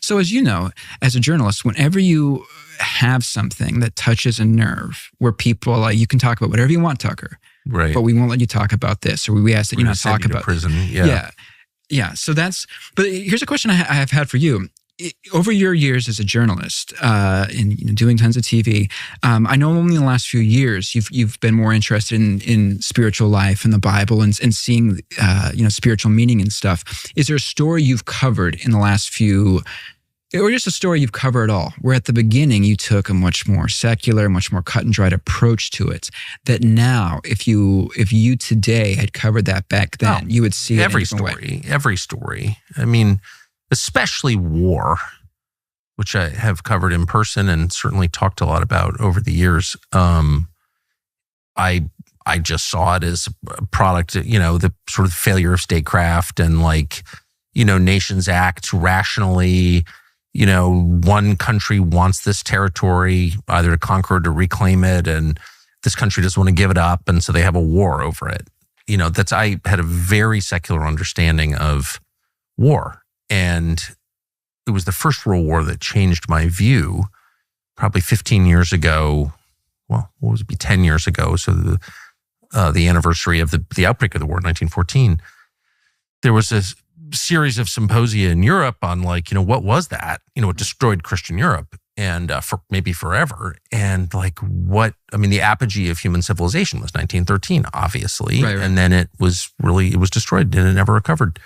So as you know, as a journalist, whenever you have something that touches a nerve where people like, you can talk about whatever you want, Tucker, right? But we won't let you talk about this, or we ask that you not talk about prison. Yeah. So but here's a question I have had for you. Over your years as a journalist, and doing tons of TV, I know only in the last few years you've been more interested in spiritual life and the Bible and seeing spiritual meaning and stuff. Is there a story you've covered in the last few, or just a story you've covered at all, where at the beginning you took a much more secular, much more cut and dried approach to it, that now if you today had covered that back then, you would see every story. I mean, especially war, which I have covered in person and certainly talked a lot about over the years. I just saw it as a product, the sort of failure of statecraft and nations act rationally. One country wants this territory either to conquer or to reclaim it, and this country doesn't want to give it up, and so they have a war over it. I had a very secular understanding of war. And it was the First World War that changed my view probably 15 years ago. Well, what would it be, 10 years ago? So the anniversary of the outbreak of the war in 1914. There was a series of symposia in Europe on what was that? It destroyed Christian Europe and for maybe forever. And the apogee of human civilization was 1913, obviously. Right. And then it was destroyed and it never recovered.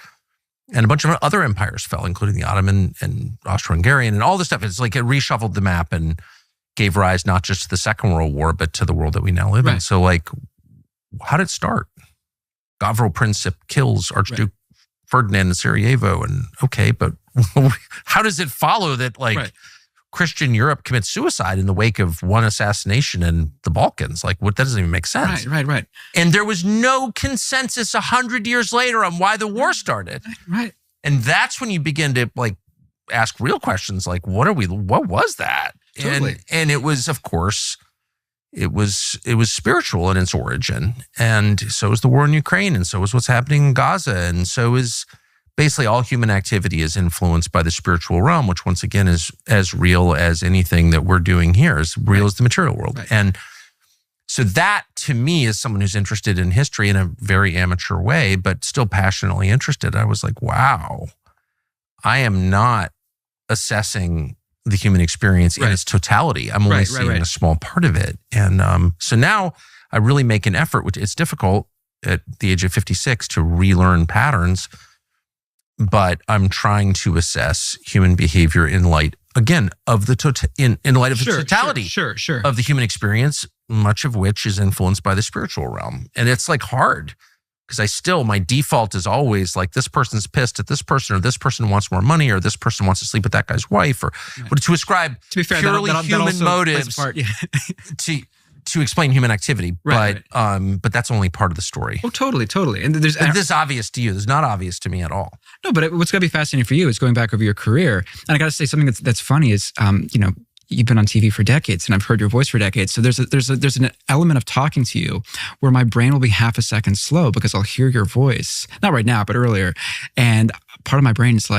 And a bunch of other empires fell, including the Ottoman and Austro-Hungarian and all this stuff. It's like it reshuffled the map and gave rise not just to the Second World War, but to the world that we now live in. So how did it start? Gavril Princip kills Archduke Ferdinand of Sarajevo. And okay, but how does it follow that Christian Europe commits suicide in the wake of one assassination in the Balkans? That doesn't even make sense. Right. And there was no consensus 100 years later on why the war started. Right. And that's when you begin to ask real questions what was that? Totally. And it was, of course, it was spiritual in its origin. And so is the war in Ukraine, and so is what's happening in Gaza, and so is basically all human activity is influenced by the spiritual realm, which once again is as real as anything that we're doing here, as real as the material world. Right. And so that, to me, as someone who's interested in history in a very amateur way, but still passionately interested, I was like, wow, I am not assessing the human experience in its totality. I'm only seeing a small part of it. And so now I really make an effort, which it's difficult at the age of 56 to relearn patterns, but I'm trying to assess human behavior in light, again, of the in light of the totality of the human experience, much of which is influenced by the spiritual realm. And it's hard because my default is always this person's pissed at this person, or this person wants more money, or this person wants to sleep with that guy's wife, or but to ascribe purely human motives to explain human activity. But that's only part of the story. Oh, totally. And this is obvious to you. This is not obvious to me at all. No, but what's going to be fascinating for you is going back over your career. And I got to say something that's funny is, you've been on TV for decades, and I've heard your voice for decades. So there's an element of talking to you where my brain will be half a second slow because I'll hear your voice, not right now, but earlier. And part of my brain is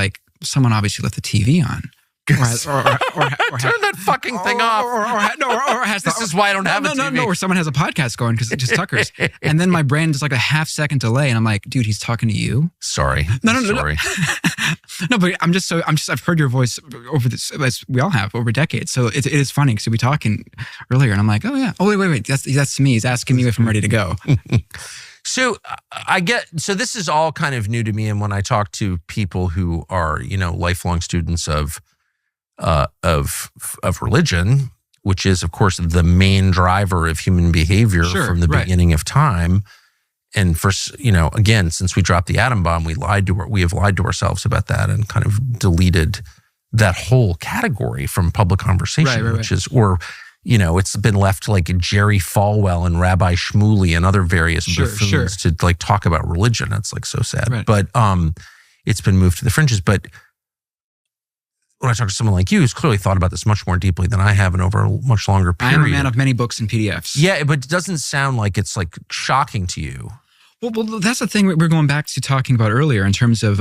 someone obviously left the TV on. Turn that fucking thing off. This is why I don't have a TV. No, or someone has a podcast going because it's just Tucker's. And then my brain is a half second delay, and I'm like, dude, he's talking to you. Sorry. No. Sorry. No, but I've heard your voice over this, as we all have, over decades. So it is funny because we were talking earlier, and I'm like, oh yeah. Oh, wait. That's me. He's asking me if I'm ready to go. So this is all kind of new to me. And when I talk to people who are, lifelong students of religion, which is, of course, the main driver of human behavior from the beginning of time. And again, since we dropped the atom bomb, we have lied to ourselves about that and kind of deleted that whole category from public conversation, which is, it's been left to Jerry Falwell and Rabbi Shmuley and other various buffoons to talk about religion. It's so sad, but it's been moved to the fringes. But when I talk to someone like you who's clearly thought about this much more deeply than I have and over a much longer period. I am a man of many books and PDFs. Yeah, but it doesn't sound like it's shocking to you. Well, that's the thing we're going back to talking about earlier in terms of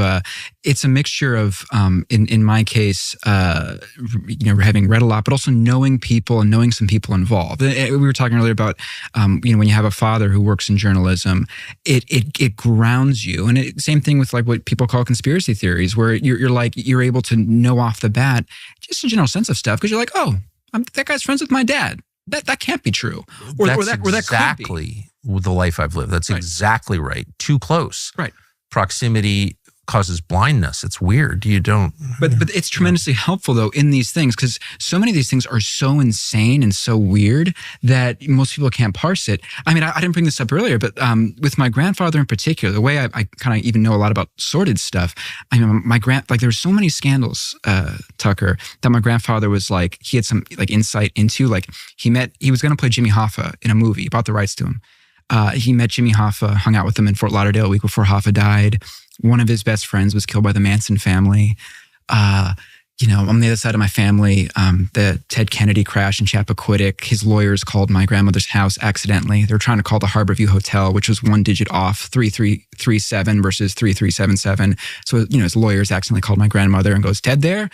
it's a mixture of, in my case, having read a lot, but also knowing people and knowing some people involved. We were talking earlier about, when you have a father who works in journalism, it grounds you. And same thing with like what people call conspiracy theories, where you're able to know off the bat just a general sense of stuff because you're like, oh, that guy's friends with my dad. That can't be true. Or that exactly could be. The life I've lived. That's exactly right. Too close. Right. Proximity causes blindness. It's weird. You don't. But it's tremendously helpful though in these things because so many of these things are so insane and so weird that most people can't parse it. I mean, I didn't bring this up earlier, but with my grandfather in particular, the way I kind of even know a lot about sordid stuff. I mean, there were so many scandals, Tucker, that my grandfather was like, he had some like insight into, like he was going to play Jimmy Hoffa in a movie, bought the rights to him. He met Jimmy Hoffa, hung out with him in Fort Lauderdale a week before Hoffa died. One of his best friends was killed by the Manson family. On the other side of my family, the Ted Kennedy crash in Chappaquiddick, his lawyers called my grandmother's house accidentally. They were trying to call the Harborview Hotel, which was one digit off, 3337 versus 3377. So, his lawyers accidentally called my grandmother and goes, Ted there?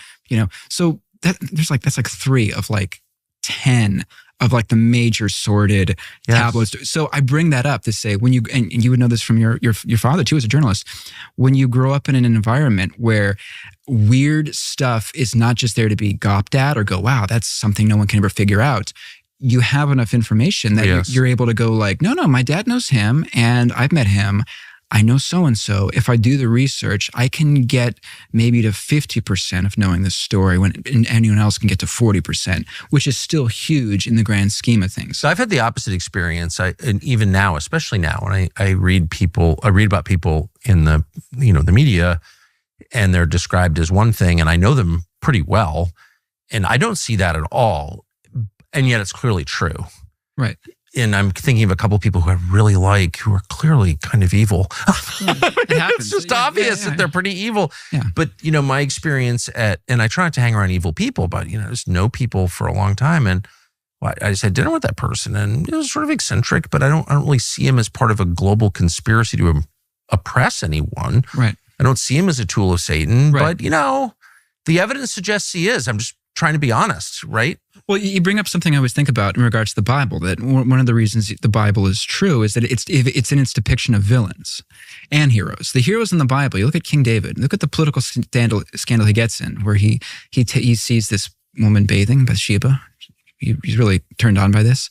So that's like 3 of like 10 of like the major sordid tabloids. So I bring that up to say and you would know this from your father too as a journalist, when you grow up in an environment where weird stuff is not just there to be gawped at or go, wow, that's something no one can ever figure out. You have enough information that you're able to go like, no, my dad knows him and I've met him. I know so-and-so. If I do the research, I can get maybe to 50% of knowing the story when anyone else can get to 40%, which is still huge in the grand scheme of things. So I've had the opposite experience. And even now, especially now, when I read about people in the media and they're described as one thing and I know them pretty well and I don't see that at all. And yet it's clearly true. Right. And I'm thinking of a couple of people who I really like, who are clearly kind of evil. It's just obvious that they're pretty evil. Yeah. But, my experience and I try not to hang around evil people, but, just know people for a long time. And I just had dinner with that person and it was sort of eccentric, but I don't really see him as part of a global conspiracy to oppress anyone. Right. I don't see him as a tool of Satan, right. But, the evidence suggests he is. I'm just trying to be honest, right? Well, you bring up something I always think about in regards to the Bible, that one of the reasons the Bible is true is that it's in its depiction of villains and heroes. The heroes in the Bible, you look at King David, look at the political scandal he gets in, where he sees this woman bathing, Bathsheba. He's really turned on by this.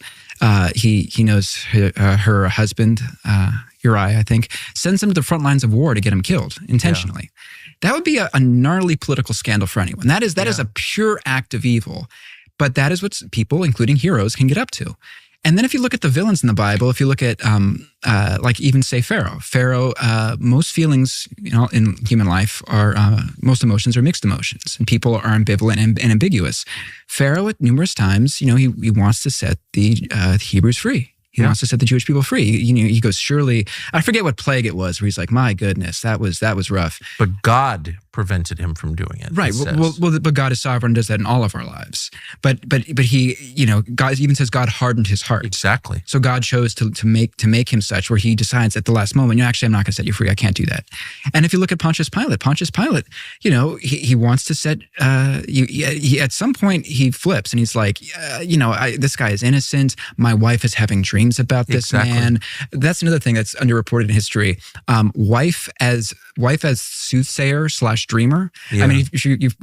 He knows her husband, Uriah, I think, sends him to the front lines of war to get him killed intentionally. Yeah. That would be a gnarly political scandal for anyone. That is a pure act of evil. But that is what people, including heroes, can get up to. And then if you look at the villains in the Bible, if you look at like even say Pharaoh, most feelings in human life are, most emotions are mixed emotions and people are ambivalent and ambiguous. Pharaoh at numerous times, he wants to set the Hebrews free. He wants to set the Jewish people free. He goes, surely, I forget what plague it was, where he's like, my goodness, that was rough. But God prevented him from doing it. Right. But God is sovereign and does that in all of our lives. But he, God even says God hardened his heart. Exactly. So God chose to make him such, where he decides at the last moment, actually, I'm not going to set you free. I can't do that. And if you look at Pontius Pilate, he wants to set, he at some point he flips and he's like, this guy is innocent. My wife is having dreams about this man. That's another thing that's underreported in history. Wife as soothsayer / dreamer. Yeah. I mean,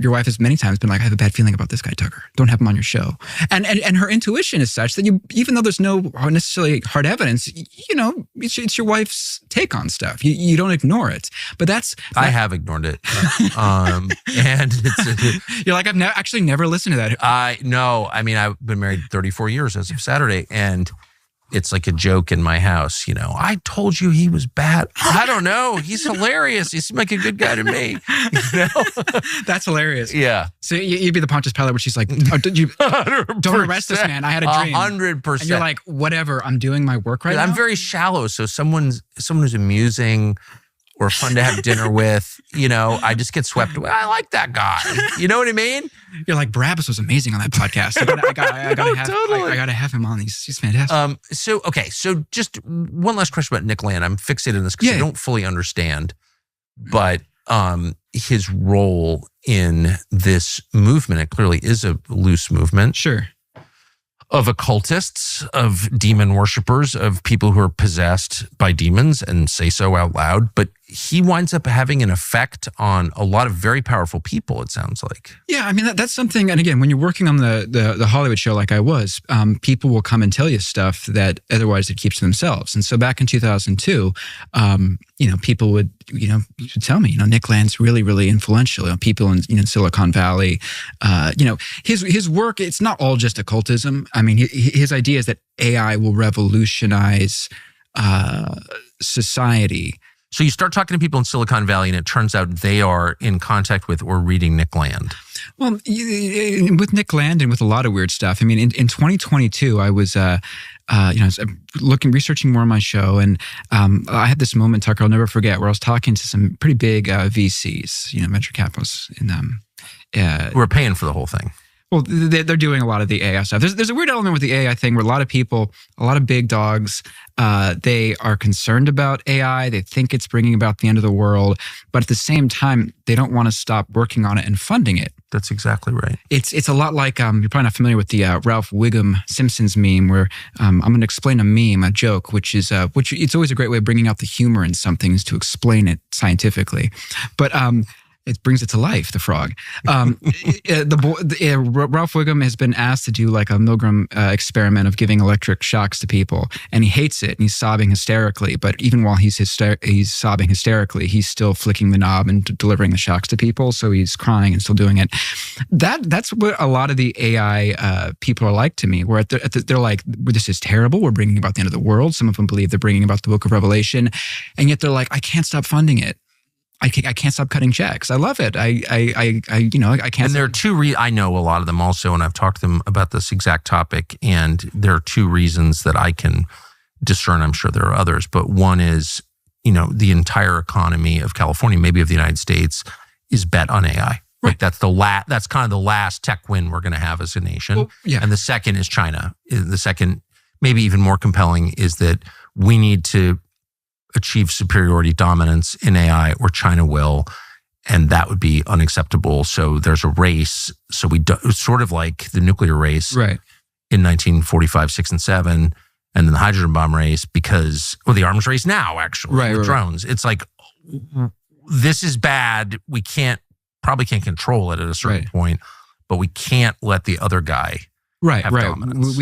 your wife has many times been like, I have a bad feeling about this guy, Tucker. Don't have him on your show. And her intuition is such that even though there's no necessarily hard evidence, it's your wife's take on stuff. You don't ignore it. But I have ignored it. And it's you're like, I've actually never listened to that. No. I mean, I've been married 34 years as of Saturday, and it's like a joke in my house. I told you he was bad. I don't know. He's hilarious. He seemed like a good guy to me. That's hilarious. Yeah. So you'd be the Pontius Pilate, where she's like, oh, don't arrest this man. I had a dream. 100%. And you're like, whatever. I'm doing my work right now. I'm very shallow. So someone who's amusing or fun to have dinner with. I just get swept away. I like that guy. You know what I mean? You're like, Barabbas was amazing on that podcast. I gotta have him on. He's fantastic. So just one last question about Nick Land. I'm fixated on this because I don't fully understand, but his role in this movement, it clearly is a loose movement. Sure. Of occultists, of demon worshipers, of people who are possessed by demons and say so out loud. But he winds up having an effect on a lot of very powerful people, it sounds like. Yeah, I mean, that's something. And again, when you're working on the Hollywood show like I was, people will come and tell you stuff that otherwise they keep to themselves. And so back in 2002, people would, tell me, Nick Land's really, really influential. People in Silicon Valley, his work, it's not all just occultism. I mean, his idea is that AI will revolutionize society. So you start talking to people in Silicon Valley, and it turns out they are in contact with or reading Nick Land. Well, with Nick Land and with a lot of weird stuff. I mean, in 2022, I was, researching more on my show, and I had this moment, Tucker, I'll never forget, where I was talking to some pretty big VCs, venture capitalists, who are paying for the whole thing. Well, they're doing a lot of the AI stuff. There's a weird element with the AI thing where a lot of people, a lot of big dogs, they are concerned about AI. They think it's bringing about the end of the world. But at the same time, they don't want to stop working on it and funding it. That's exactly right. It's a lot like, you're probably not familiar with the Ralph Wiggum Simpsons meme where I'm going to explain a meme, a joke, which it's always a great way of bringing out the humor in something is to explain it scientifically. But it brings it to life, the frog. Ralph Wiggum has been asked to do like a Milgram experiment of giving electric shocks to people, and he hates it, and he's sobbing hysterically. But even while he's sobbing hysterically, he's still flicking the knob and delivering the shocks to people. So he's crying and still doing it. That's what a lot of the AI people are like to me, where they're like, this is terrible. We're bringing about the end of the world. Some of them believe they're bringing about the Book of Revelation, and yet they're like, I can't stop funding it. I can't stop cutting checks. I love it. I can't. And there are two. I know a lot of them also, and I've talked to them about this exact topic. And there are two reasons that I can discern. I'm sure there are others, but one is, the entire economy of California, maybe of the United States, is bet on AI. Right. Like that's kind of the last tech win we're going to have as a nation. Well, yeah. And the second is China. The second, maybe even more compelling, is that we need to achieve superiority dominance in AI, or China will, and that would be unacceptable. So there's a race. So sort of like the nuclear race, right, in 1945, 6, and 7, and then the hydrogen bomb race, the arms race now, actually, right, with drones. It's like, this is bad. We probably can't control it at a certain point, but we can't let the other guy have dominance.